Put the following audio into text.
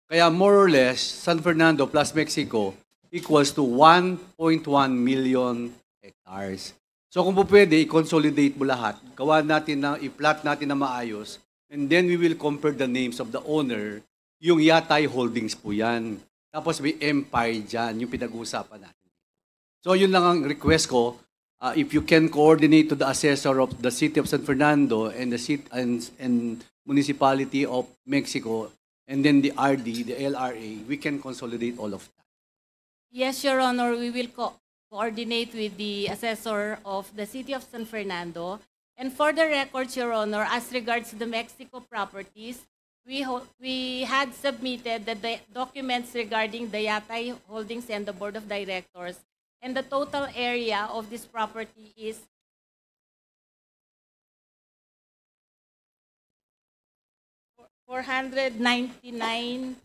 Kaya more or less, San Fernando plus Mexico equals to 1.1 million hectares. So kung po pwede, i-consolidate mo lahat. Gawa natin na, i-plot natin na maayos. And then we will compare the names of the owner. Yung Yatay Holdings po yan. Tapos may Empire dyan, yung pinag-uusapan natin. So yun lang ang request ko. If you can coordinate to the assessor of the city of San Fernando and the city and municipality of Mexico, and then the RD, the LRA, we can consolidate all of that. Yes, Your Honor, we will coordinate with the assessor of the city of San Fernando. And for the records, Your Honor, as regards the Mexico properties, we had submitted the documents regarding the Yatay Holdings and the Board of Directors. And the total area of this property is 499